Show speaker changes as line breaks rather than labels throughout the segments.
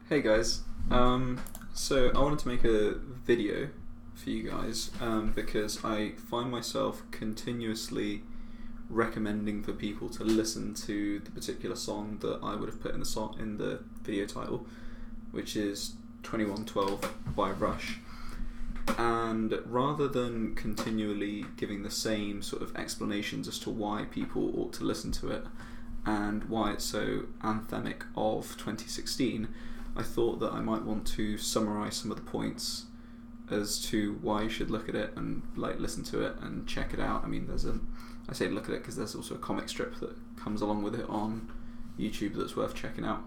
Hey guys, so I wanted to make a video for you guys because I find myself continuously recommending for people to listen to the particular song that I would have put in the video title, which is 2112 by Rush. And rather than continually giving the same sort of explanations as to why people ought to listen to it and why it's so anthemic of 2016, I thought that I might want to summarise some of the points as to why you should look at it and listen to it and check it out. I mean, I say look at it because there's also a comic strip that comes along with it on YouTube that's worth checking out.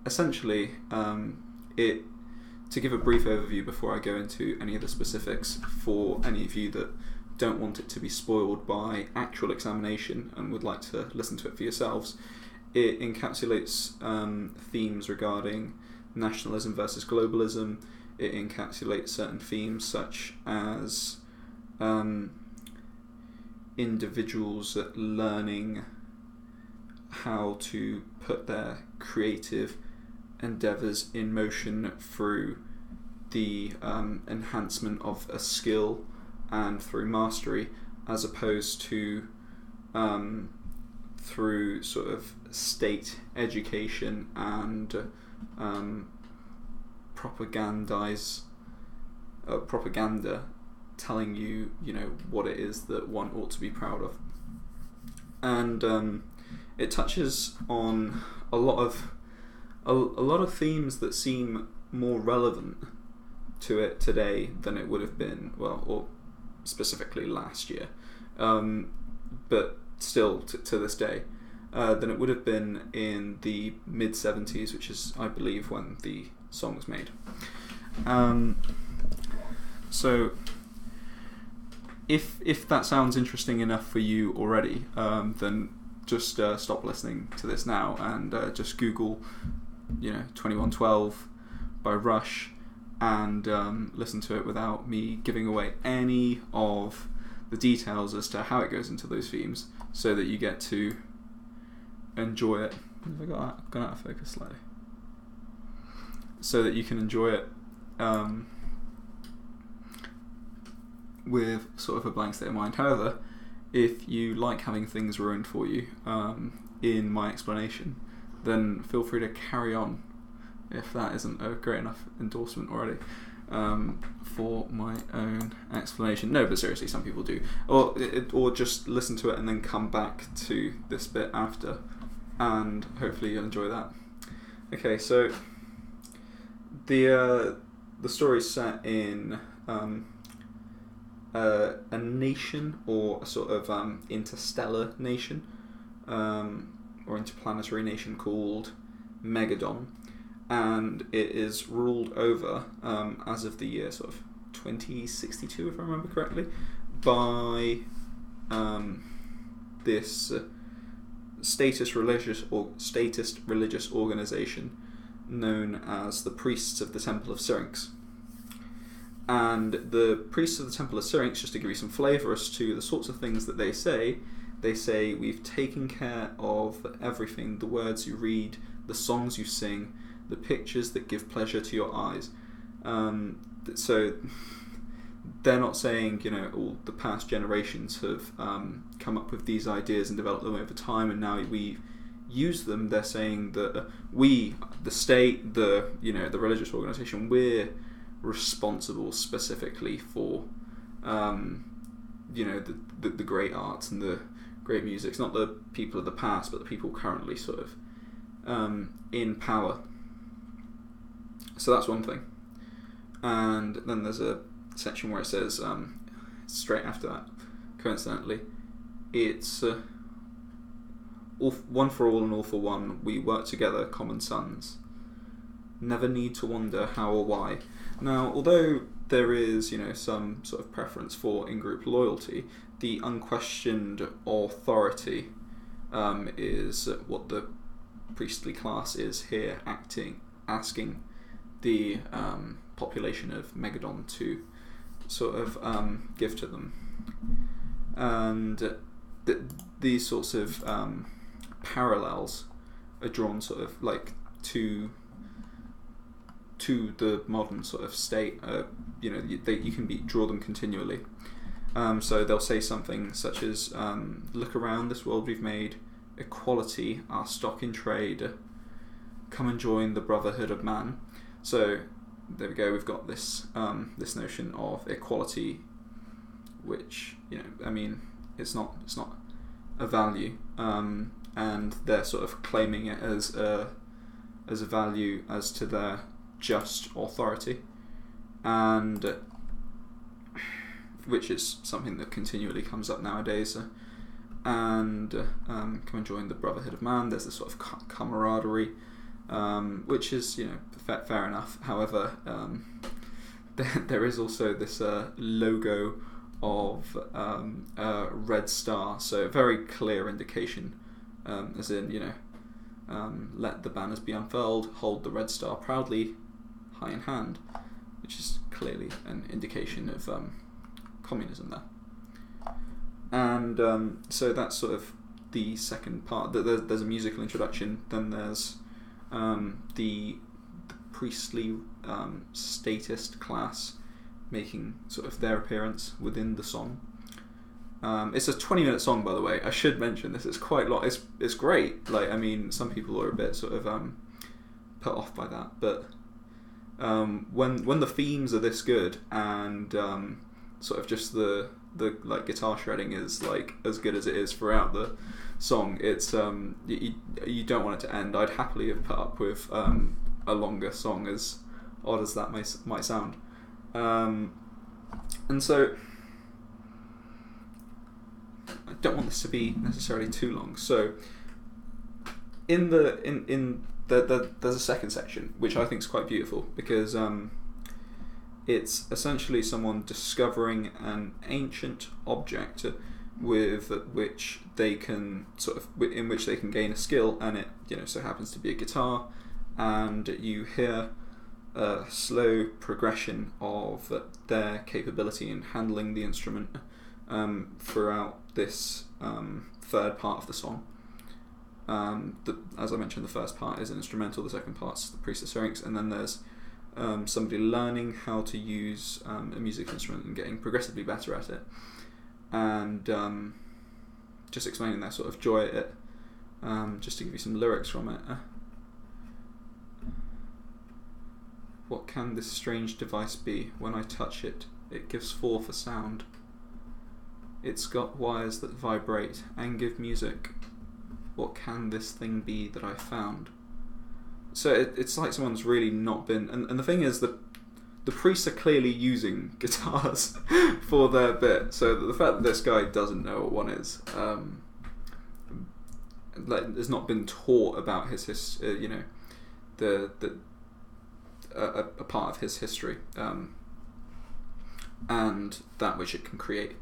Essentially, to give a brief overview before I go into any of the specifics, for any of you that don't want it to be spoiled by actual examination and would like to listen to it for yourselves, it encapsulates themes regarding nationalism versus globalism. It encapsulates certain themes such as individuals learning how to put their creative endeavours in motion through the enhancement of a skill and through mastery, as opposed to through sort of state education and propaganda telling you, what it is that one ought to be proud of. And it touches on a lot of themes that seem more relevant to it today than it would have been, or specifically last year, but still to this day, than it would have been in the mid-70s, which is, I believe, when the song was made. So if that sounds interesting enough for you already, then just stop listening to this now and just Google 2112 by Rush and listen to it without me giving away any of the details as to how it goes into those themes, so that you get to enjoy it. Have I gone out of focus slightly? So that you can enjoy it with sort of a blank state of mind. However, if you like having things ruined for you in my explanation, then feel free to carry on, if that isn't a great enough endorsement already for my own explanation. No, but seriously, some people do. Or just listen to it and then come back to this bit after, and hopefully you'll enjoy that. Okay, so the story's set in a nation, or a sort of interstellar nation, or interplanetary nation called Megadon, and it is ruled over, as of the year sort of 2062, if I remember correctly, by this statist religious organization known as the Priests of the Temple of Syrinx. And the Priests of the Temple of Syrinx, just to give you some flavour as to the sorts of things that they say, we've taken care of everything: the words you read, the songs you sing, the pictures that give pleasure to your eyes. So they're not saying, all the past generations have come up with these ideas and developed them over time, and now we use them. They're saying that we, the state, the religious organisation, we're responsible specifically for the great arts and the great music. It's not the people of the past, but the people currently sort of in power. So that's one thing. And then there's a section where it says, straight after that, coincidentally, it's one for all and all for one, we work together, common sons. Never need to wonder how or why. Now, although there is, some sort of preference for in-group loyalty, the unquestioned authority is what the priestly class is here asking the population of Megadon to sort of give to them. And these sorts of parallels are drawn sort of to the modern sort of state. You can draw them continually. So they'll say something such as, "Look around this world we've made, equality our stock in trade. Come and join the brotherhood of man." So there we go. We've got this this notion of equality, which it's not a value, and they're sort of claiming it as a value as to their just authority, and which is something that continually comes up nowadays. And come and join the brotherhood of man. There's this sort of camaraderie, which is fair enough. However, there is also this logo of a red star, so a very clear indication, as in let the banners be unfurled, hold the red star proudly, high in hand, which is clearly an indication of communism there. And so that's sort of the second part. There's a musical introduction, then there's the priestly statist class making sort of their appearance within the song. It's a 20-minute song, by the way. I should mention this. It's quite long. It's great. Some people are a bit sort of put off by that, but when the themes are this good and sort of just the guitar shredding is as good as it is throughout the song, it's you don't want it to end. I'd happily have put up with a longer song, as odd as that might sound. And so I don't want this to be necessarily too long. So there's a second section which I think is quite beautiful, because it's essentially someone discovering an ancient object with which they can in which they can gain a skill, and it so happens to be a guitar, and you hear a slow progression of their capability in handling the instrument throughout this third part of the song. As I mentioned, the first part is an instrumental, the second part's the priestly syrinx, and then there's somebody learning how to use a musical instrument and getting progressively better at it, and just explaining their sort of joy at it. Just to give you some lyrics from it. "What can this strange device be? When I touch it, it gives forth a sound. It's got wires that vibrate and give music. What can this thing be that I found?" So it's like someone's really not been... And the thing is that the priests are clearly using guitars for their bit. So the fact that this guy doesn't know what one is, has not been taught about his a part of his history, and that which it can create,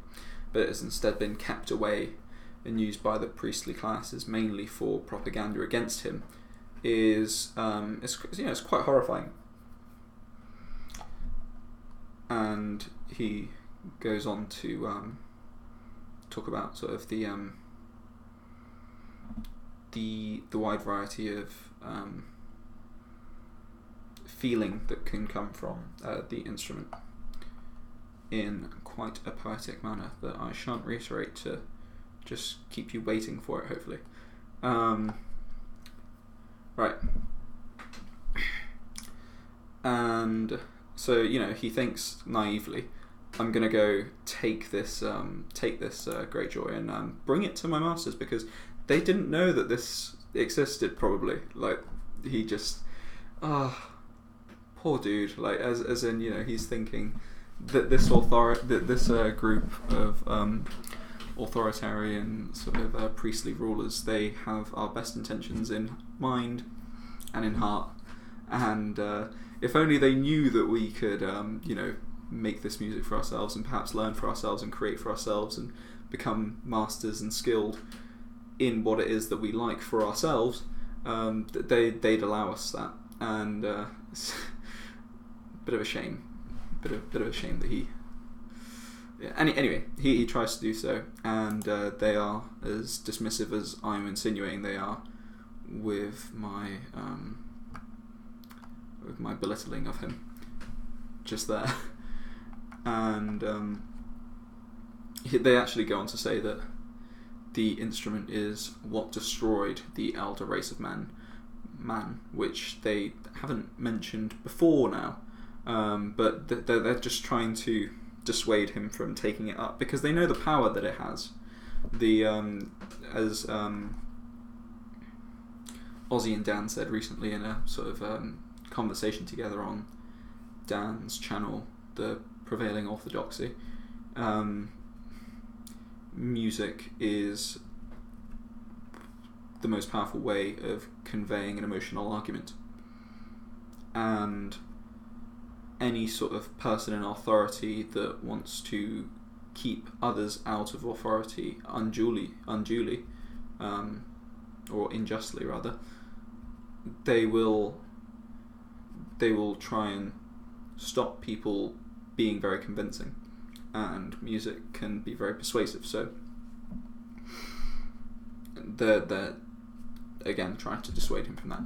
but it has instead been kept away and used by the priestly classes mainly for propaganda against him, it's quite horrifying. And he goes on to talk about sort of the wide variety of feeling that can come from the instrument in quite a poetic manner that I shan't reiterate to just keep you waiting for it, hopefully. Right. And so, he thinks naively, I'm going to go take this great joy and bring it to my masters, because they didn't know that this existed, probably. He just... poor dude. As in, he's thinking that this group of authoritarian sort of priestly rulers, they have our best intentions in mind and in heart, and if only they knew that we could make this music for ourselves and perhaps learn for ourselves and create for ourselves and become masters and skilled in what it is that we like for ourselves, they'd allow us that. And it's a bit of a shame that he... Yeah. Anyway, he tries to do so, and they are as dismissive as I'm insinuating they are with my with my belittling of him just there. And they actually go on to say that the instrument is what destroyed the elder race of man, which they haven't mentioned before now, but they're just trying to dissuade him from taking it up because they know the power that it has. As Ozzy and Dan said recently in a sort of conversation together on Dan's channel, The Prevailing Orthodoxy, music is the most powerful way of conveying an emotional argument, and any sort of person in authority that wants to keep others out of authority unduly, or unjustly rather, they will try and stop people being very convincing, and music can be very persuasive. So they're again trying to dissuade him from that.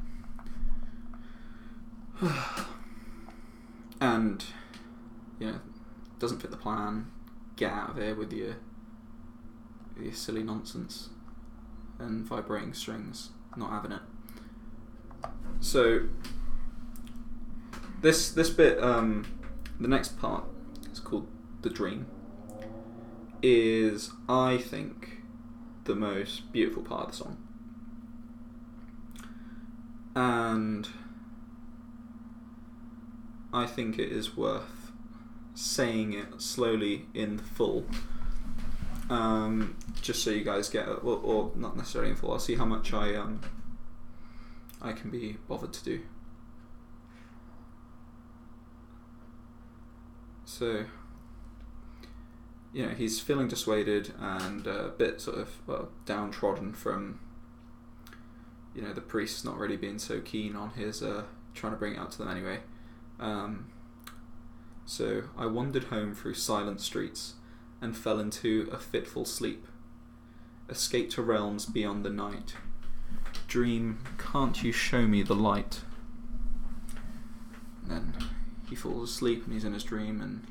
And doesn't fit the plan. Get out of here with your silly nonsense and vibrating strings. Not having it. So this bit, the next part, it's called The Dream, is, I think, the most beautiful part of the song. And I think it is worth saying it slowly in full, just so you guys get it, or not necessarily in full. I'll see how much I can be bothered to do. So, he's feeling dissuaded and a bit sort of downtrodden from, the priest not really being so keen on his trying to bring it out to them anyway. So I wandered home through silent streets and fell into a fitful sleep. Escaped to realms beyond the night. Dream, can't you show me the light? And then he falls asleep and he's in his dream, and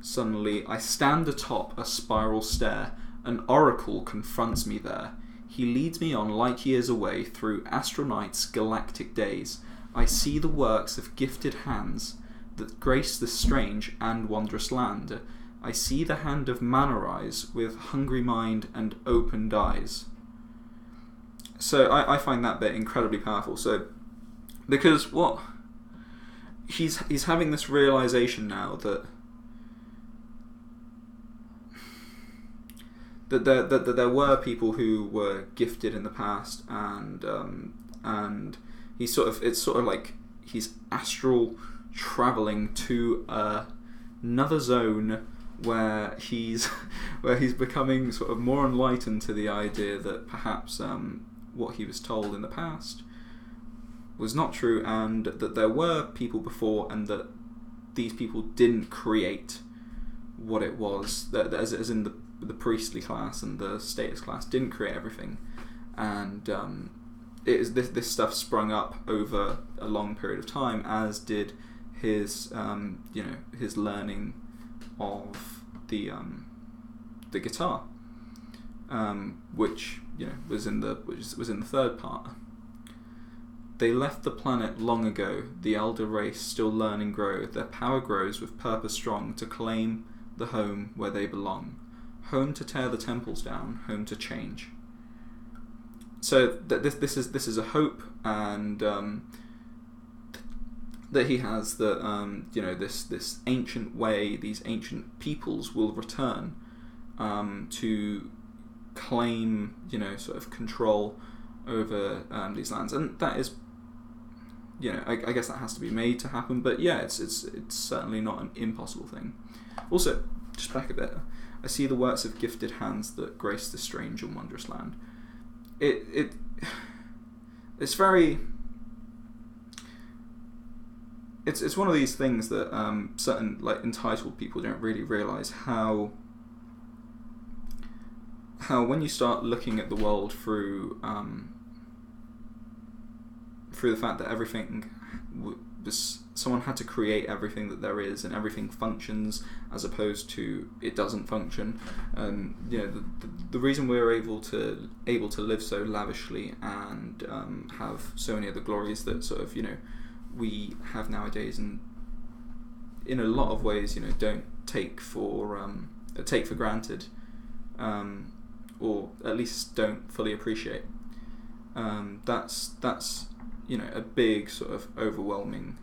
suddenly I stand atop a spiral stair. An oracle confronts me there. He leads me on light years away through astronight's galactic days. I see the works of gifted hands that grace this strange and wondrous land. I see the hand of man arise with hungry mind and opened eyes. So I find that bit incredibly powerful. So because he's having this realization now that there were people who were gifted in the past, and it's sort of like he's astral traveling to another zone where he's becoming sort of more enlightened to the idea that perhaps what he was told in the past was not true, and that there were people before, and that these people didn't create what it was, that as in the priestly class and the status class didn't create everything, and this stuff sprung up over a long period of time, as did his his learning of the guitar, which was in the third part. They left the planet long ago, the elder race still learn and grow. Their power grows with purpose strong to claim the home where they belong. Home to tear the temples down, home to change. So this is a hope, and that he has that this ancient way, these ancient peoples will return to claim sort of control over these lands, and that is I guess that has to be made to happen. But yeah, it's certainly not an impossible thing. Also, just back a bit, I see the works of gifted hands that grace this strange and wondrous land. It's very. It's one of these things that certain entitled people don't really realise how when you start looking at the world through through the fact that everything someone had to create everything that there is, and everything functions as opposed to it doesn't function. You know, the reason we're able to live so lavishly and have so many other glories that sort of, you know, we have nowadays, and in a lot of ways, you know, don't take for granted, or at least don't fully appreciate. That's you know, a big sort of overwhelming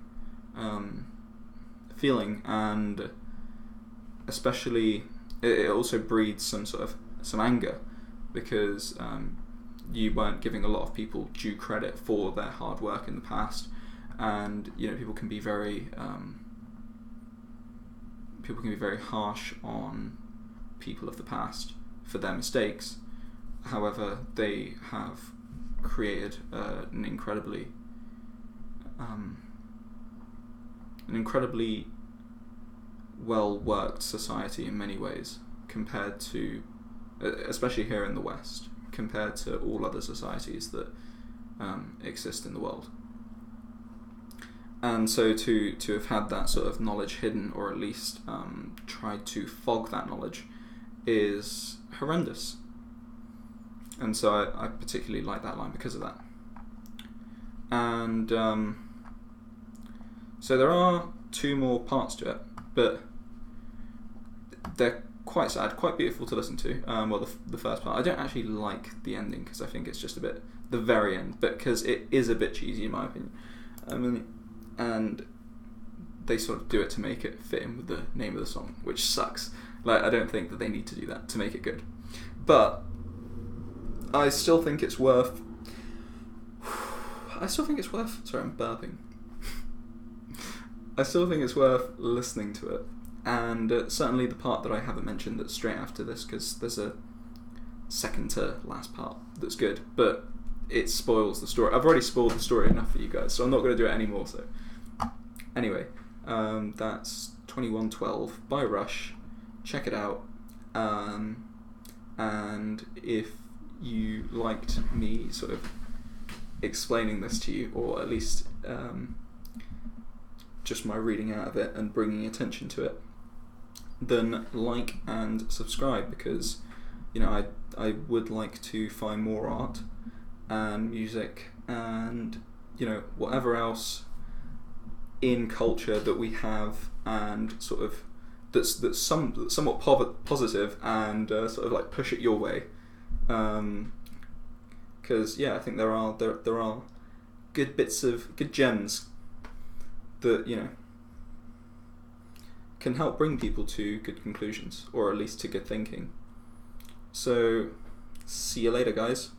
feeling, and especially it also breeds some anger, because you weren't giving a lot of people due credit for their hard work in the past, and you know, people can be very harsh on people of the past for their mistakes. However, they have created an incredibly well-worked society in many ways, compared to, especially here in the West, compared to all other societies that exist in the world. And so to have had that sort of knowledge hidden, or at least tried to fog that knowledge, is horrendous. And so I particularly like that line because of that. And so there are 2 more parts to it, but they're quite sad, quite beautiful to listen to. Well, the first part, I don't actually like the ending, because I think it's just a bit, the very end, but because it is a bit cheesy in my opinion. And they sort of do it to make it fit in with the name of the song, which sucks. Like, I don't think that they need to do that to make it good. But I still think it's worth... Sorry, I'm burping. I still think it's worth listening to it. And certainly the part that I haven't mentioned that's straight after this, because there's a second to last part that's good, but it spoils the story. I've already spoiled the story enough for you guys, so I'm not going to do it anymore. So anyway, that's 2112 by Rush. Check it out. And if you liked me sort of explaining this to you, or at least just my reading out of it and bringing attention to it, then like and subscribe, because you know, I would like to find more art and music and, you know, whatever else in culture that we have, and sort of that's somewhat positive, and sort of like push it your way, because yeah, I think there are good bits of good gems that, you know, can help bring people to good conclusions, or at least to good thinking. So see you later, guys.